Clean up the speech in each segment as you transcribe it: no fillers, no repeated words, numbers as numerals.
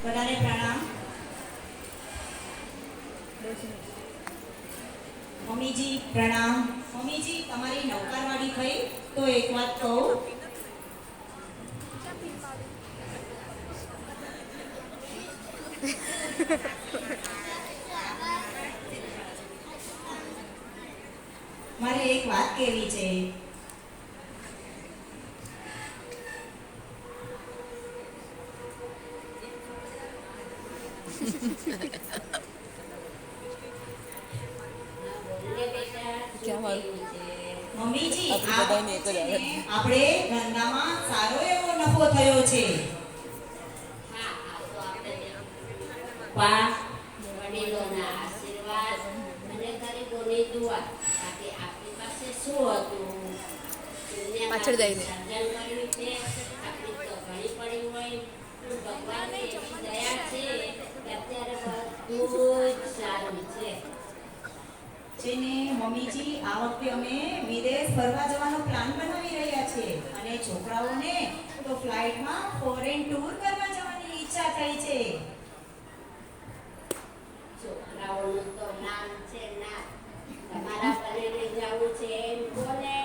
બધાને પ્રણામ. મમ્મીજી પ્રણામ. મમ્મીજી તમારી નવકારવાળી થઈ તો એક વાત કહું. મારે એક વાત કહેવી છે. મમ્મીજી આપણે ધંધામાં સારો એવો નફો થયો છે. વડીલોના આશીર્વાદ અને ગરીબોની દુઆ. બાકી આપણી પાસે શું હતું? પાછળ જઈને સર્જન કર્યું છે. આપણી તો ઘણી પડી હોય પણ ભગવાનની એવી દયા છે કે અત્યારે બધું જ સારું છે. જેને મમ્મીજી આ વખતે અમે વિદેશ ફરવા જવાનો પ્લાન બનાવી રહ્યા છે અને છોકરાઓને તો ફ્લાઇટમાં ફોરેન ટૂર કરવા જવાની ઈચ્છા થઈ છે. છોકરાઓનું તો નામ છે ના. તમારા બનેને જવું છે એમ કોને?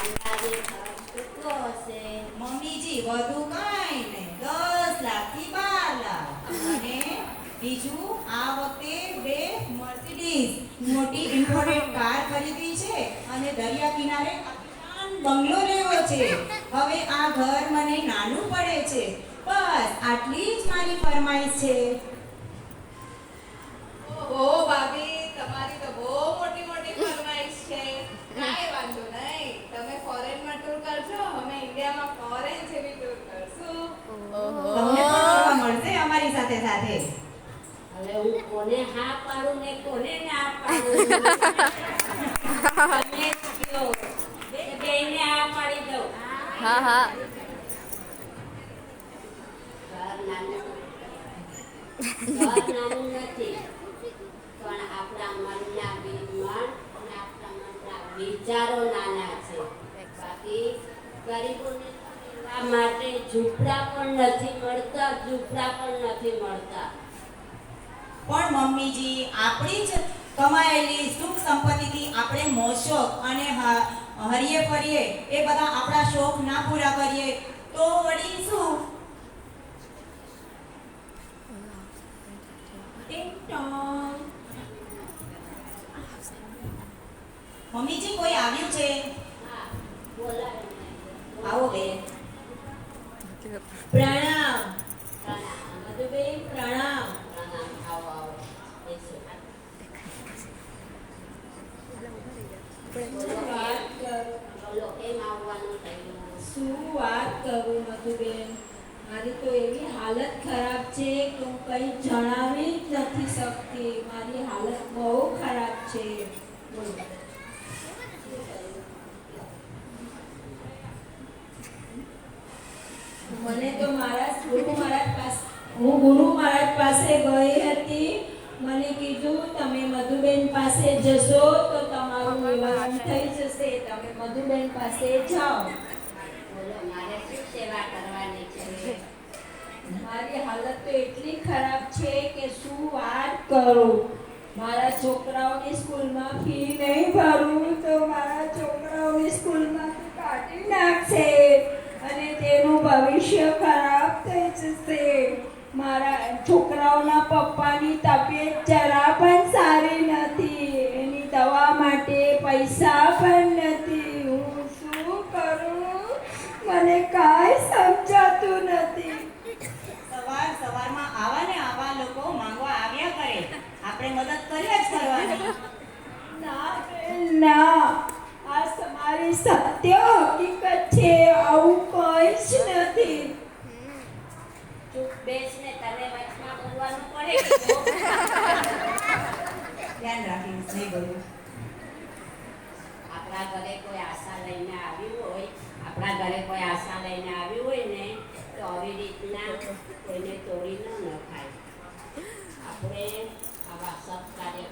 અંદાજે ખર્ચ કેટલો હશે? મમ્મીજી વધુ કાંઈ નહીં, 10 લાખથી 12 લાખ. અને બીજું આ વખતે 2 મર્સિડીઝ મોટી ઇમ્પોર્ટેડ કાર ખરીદી છે અને દરિયા કિનારે આલિશાન બંગલો લેવો છે. હવે આ ઘર મને નાનું પડે છે. બસ આટલી જ મારી ફરમાઈશ છે. ઓહો ભાભી, તમારી તો બહુ મોટી મોટી ફરમાઈશ છે. કાંઈ વાંધો નહીં, તમે ફોરેનમાં ટૂર કરજો, અમે ઇન્ડિયામાં ફોરેન જેવી ટૂર કરશું. તમને પણ ફરવા મળશે અમારી સાથે સાથે. હવે હું કોને હા પાડું ને કોને ના પાડું? તમે જ કહો. બેયને હા પાડી દઉં. હા હા ઘર નાનું નથી, પણ આપણા મનના આપણા વિચારો નાના છે. બાકી ગરીબોને રહેવા માટે ઝૂંપડા પણ નથી મળતા. પણ મમ્મીજી આપણી જ કમાયેલી સુખ સંપત્તિથી આપણે મોશોક અને હરીએ ફરીએ એ બધા આપણા શોખ ના પૂરા કરીએ તો વળી શું? ટિંગ ટોંગ. મમ્મીજી કોઈ આવ્યું છે? હા, બોલાવે. આવો બે. પ્રણામ મધુબેન, પ્રણામ. આવો બેસો. બોલો, કેમ આવવાનું થયું? શું વાત કરું મધુબેન, મારી તો એવી હાલત ખરાબ છે કે હું કંઈ જણાવી જ નથી શકતી. મારી હાલત બહુ ખરાબ છે. બોલો. મને તો હું ગુરુ મહારાજ પાસે ગઈ હતી. મને કીધું તમે મધુબેન પાસે જશો તો તમારું નિવારણ થઈ જશે. તમે મધુબેન પાસે જાઓ. બોલો, મારે શું સેવા કરવાની છે? મારી હાલત તો એટલી ખરાબ છે કે શું વાત કરું. મારા છોકરાઓની સ્કૂલમાં ફી નહીં ભરું તો મારા છોકરાઓની સ્કૂલમાંથી કાઢી નાખશે અને તેનું ભવિષ્ય ખરાબ થઈ જશે. મારા છોકરાઓના પપ્પાની તબિયત જરા પણ સારી નથી. એની દવા માટે પૈસા પણ નથી. હું શું કરું? મને કાંઈ સમજાતું નથી. સવારમાં આવા લોકો માંગવા આવ્યા કરે, આપણે મદદ કર્યા જ કરવાની. ના બેન, ના. આ તમારી સત્ય હકીકત છે. આવું કંઈ જ નથી. ચૂપ બેસ ને, તને વચમાં બોલવાનું પડે. ધ્યાન રાખીશ, નહીં બોલું. આપણા ઘરે કોઈ આશા લઈને આવ્યું હોય ને તો આવી રીતના કોઈને તોડી ન નખાય. આપણે આવા સત્કાર્ય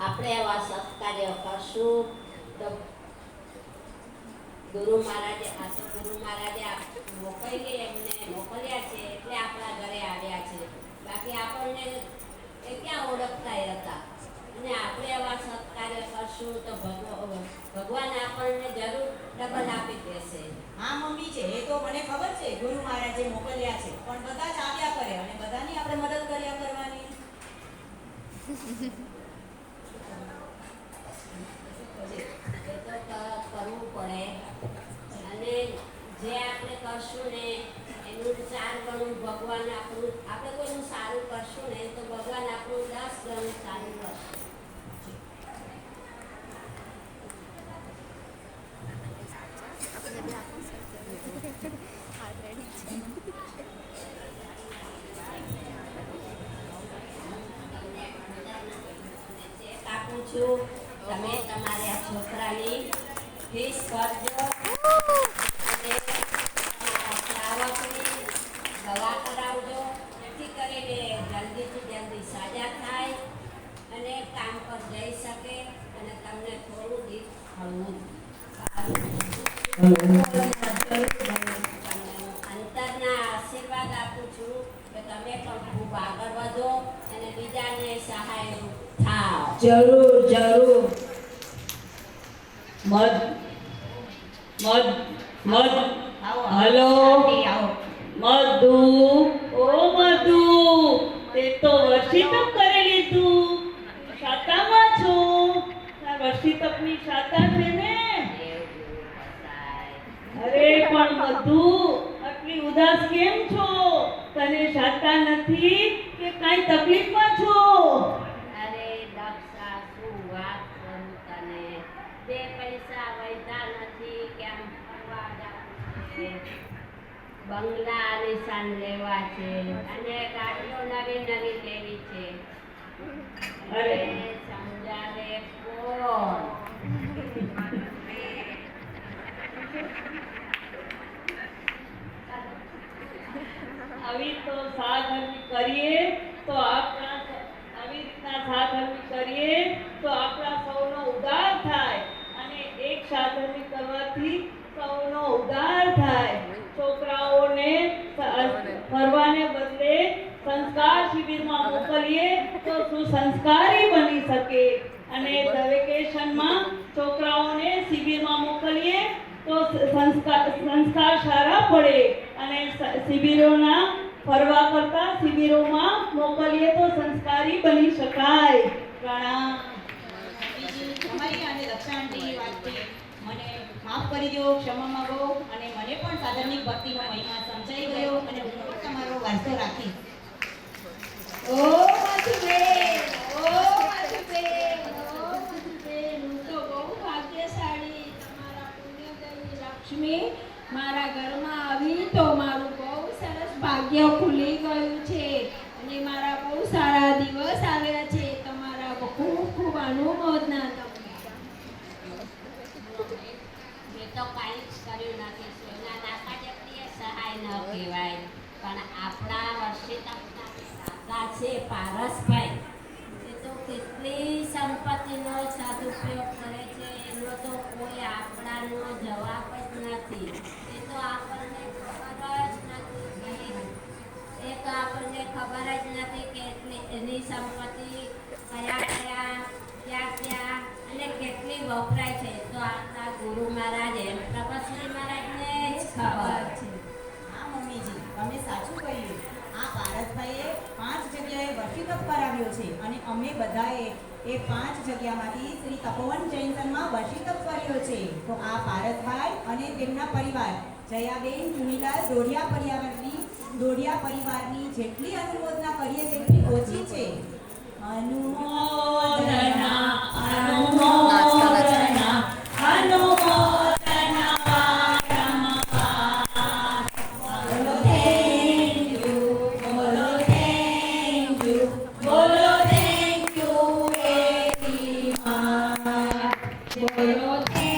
આપણે એવા સત્કાર્ય કરશું કરશું તો ગુરુ મહારાજે મોકલ્યા છે એટલે આપણા ઘરે આવ્યા છે. બાકી આપણને એ ક્યાં ઓળખતા હતા. અને આપણે આવા સત્કાર્ય કરશું તો ભગવાન આપણને જરૂર ડબલ આપી દેશે. હા મમ્મી છે એ તો મને ખબર છે ગુરુ મહારાજે મોકલ્યા છે, પણ બધા જ આવ્યા કરે અને બધાની આપણે મદદ કર્યા કરવાની. એ તો કરવું પડે. અને જે આપણે કરશું ને એનું 4 ગણું ભગવાન આપણે કોઈનું સારું કરશું ને તો ભગવાન આપણું 10 ગણું સારું કરશે. આપું છું, તમે તમારા છોકરાની ફીસ ભરજો અને તમારા શ્રાવકની દવા કરાવજો, જેથી કરીને જલ્દીથી જલ્દી સાજા થાય અને કામ પર જઈ શકે અને તમને થોડું દીપ હળવું અંતરના આશીર્વાદ આપું છું કે તમે પણ ખૂબ આગળ વધો અને બીજાને સહાય થાવ. જરૂર જરૂર. મધ હલો મધુ, ઓ મધુ, તે તો વર્ષિતપ કરી લીધું. શાતામાં છો? વર્ષિતપની શાતા છે ને? અરે પણ મધુ, આટલી ઉદાસ કેમ છો? તને શાતા નથી કે કાંઈ તકલીફમાં છો? અરે દક્ષા, શું વાત કરું તને. 2 પૈસા વૈધા નથી, કેમ ફરવા જવું છે, બંગલા આલિશાન લેવા છે અને ગાડીઓ નવી નવી લેવી છે. અરે સમજાવે કોણ? આવી તો સાધર્મી કરીએ તો આવી રીતના સાધર્મી કરીએ તો આપણા સૌનો ઉદ્ધાર થાય અને એક સાધર્મી કરવાથી સૌનો ઉદ્ધાર થાય. છોકરાઓને ફરવાને બદલે સંસ્કાર શિબિરમાં મોકલીએ તો સુસંસ્કારી બની શકે અને વેકેશનમાં છોકરાઓને શિબિરમાં મોકલીએ તો સંસ્કાર સારા પડે અને શિબિરોના ફરવા કરતા શિબિરોમાં મોકલીએ તો સંસ્કારી બની શકાય. પ્રણામ. તમારી અને દક્ષા આંટીની વાતથી મને માફ કરી દો, ક્ષમા માંગો અને મને પણ સાધર્મિક ભક્તિનો મહિમા સમજાઈ ગયો અને હું પણ તમારો વારસો રાખીશ. ઓ મધુબેન, હું તો બહુ ભાગ્યશાળી. તમારા પુણ્યદયની લક્ષ્મી મારા ઘરમાં આવી તો મારું બહુ સરસ ભાગ્ય ખુલી ગયું છે અને મારા બહુ સારા દિવસ આવ્યા છે. તમારા ખૂબ ખૂબ અનુમોદના. મેં તો કાંઈ જ કર્યું નથી. સોના નાકા જેટલી સહાય ન કહેવાય, પણ આપણા વર્ષિતપના કાકા છે પારસભાઈ, એ તો કેટલી સંપત્તિનો સદુપયોગ કરે છે. એનો તો કોઈ આપણાનો જવાબ જ નથી. એ તો આપણને ખબર જ નથી. એ તો આપણને ખબર જ નથી કે એની સંપત્તિ ક્યાં અને કેટલી વપરાય છે. તો આપણા ગુરુ મહારાજ એમ પ્રભુશ્રી મહારાજને જ ખબર છે. હા મમ્મીજી, તમે સાચું કહ્યું. આ પારસભાઈએ 5 જગ્યાએ વર્ષિતપ કરાવ્યો છે અને અમે બધાએ એ 5 જગ્યામાંથી શ્રી તપોવન જૈનસનમાં વર્ષિતપ કર્યો છે. તો આ પારસભાઈ અને તેમના પરિવાર જયાબેન ચુનીલાલ દોડિયા પરિવારની જેટલી અનુમોદના કરીએ તેટલી ઓછી છે. અનુમોદના અનુમોદના અનુમોદના વારંવાર. બોલો thank you, બોલો thank you, બોલો thank you very much. બોલો thank